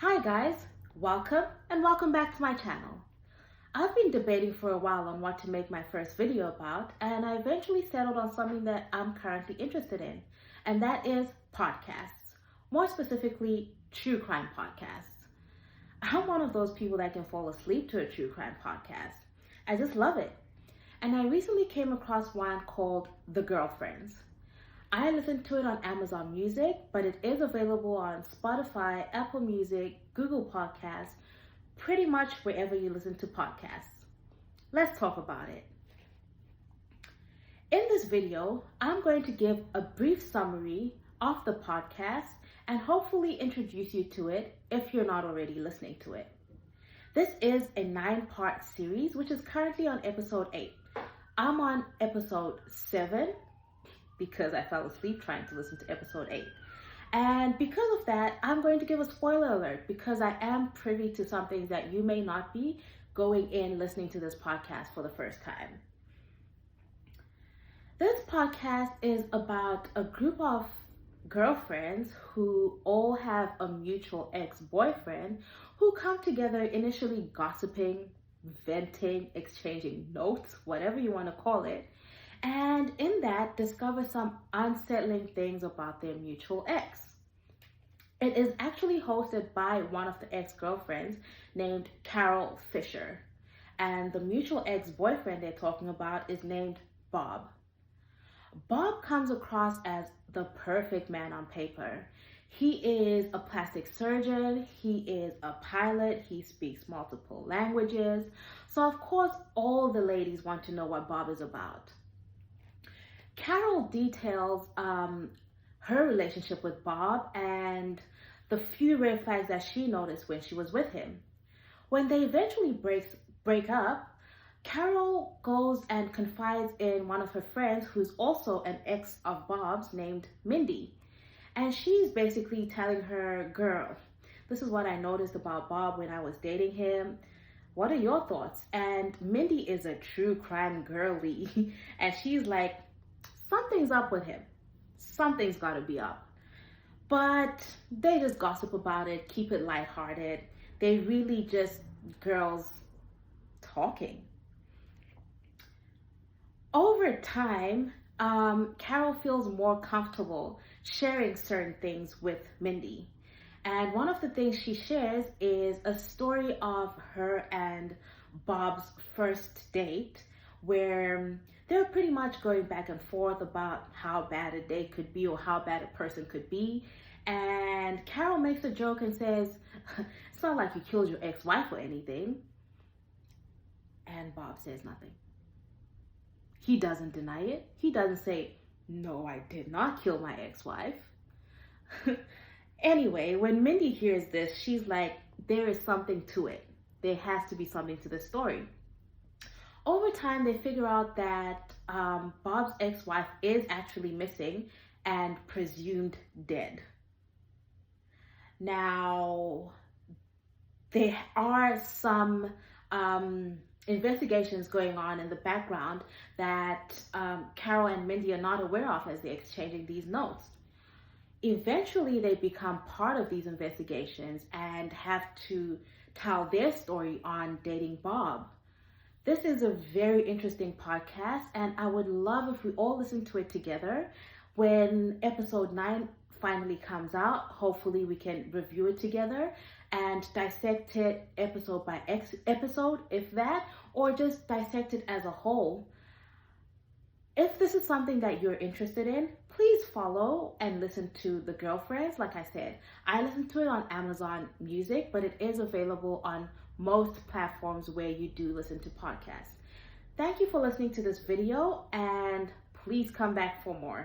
Hi guys, welcome back to my channel. I've been debating for a while on what to make my first video about, and I eventually settled on something that I'm currently interested in, and that is podcasts. More specifically, true crime podcasts. I'm one of those people that can fall asleep to a true crime podcast. I just love it. And I recently came across one called The Girlfriends. I listened to it on Amazon Music, but it is available on Spotify, Apple Music, Google Podcasts, pretty much wherever you listen to podcasts. Let's talk about it. In this video, I'm going to give a brief summary of the podcast and hopefully introduce you to it if you're not already listening to it. This is a 9-part series, which is currently on episode 8. I'm on episode 7 because I fell asleep trying to listen to episode 8. And because of that, I'm going to give a spoiler alert because I am privy to something that you may not be going in listening to this podcast for the first time. This podcast is about a group of girlfriends who all have a mutual ex-boyfriend who come together initially gossiping, venting, exchanging notes, whatever you want to call it, and in that discover some unsettling things about their mutual ex. It is actually hosted by one of the ex-girlfriends named Carol Fisher, and the mutual ex-boyfriend they're talking about is named Bob. Bob comes across as the perfect man on paper. He is a plastic surgeon, he is a pilot, he speaks multiple languages, so of course all the ladies want to know what Bob is about. Carol details her relationship with Bob and the few red flags that she noticed when she was with him. When they eventually break up, Carol goes and confides in one of her friends who's also an ex of Bob's named Mindy. And she's basically telling her, girl, this is what I noticed about Bob when I was dating him. What are your thoughts? And Mindy is a true crime girly. And she's like, something's up with him. Something's got to be up. But they just gossip about it, keep it lighthearted. They really just girls talking. Over time, Carol feels more comfortable sharing certain things with Mindy. And one of the things she shares is a story of her and Bob's first date, where they're pretty much going back and forth about how bad a date could be or how bad a person could be. And Carol makes a joke and says, it's not like you killed your ex-wife or anything. And Bob says nothing. He doesn't deny it. He doesn't say, no, I did not kill my ex-wife. Anyway, when Mindy hears this, she's like, there is something to it. There has to be something to the story. Over time, they figure out that Bob's ex-wife is actually missing and presumed dead. Now, there are some investigations going on in the background that Carol and Mindy are not aware of as they're exchanging these notes. Eventually, they become part of these investigations and have to tell their story on dating Bob. This is a very interesting podcast, and I would love if we all listen to it together. When episode 9 finally comes out, hopefully we can review it together and dissect it episode by episode, if that, or just dissect it as a whole. If this is something that you're interested in, please follow and listen to The Girlfriends. Like I said, I listen to it on Amazon Music, but it is available on most platforms where you do listen to podcasts. Thank you for listening to this video, and please come back for more.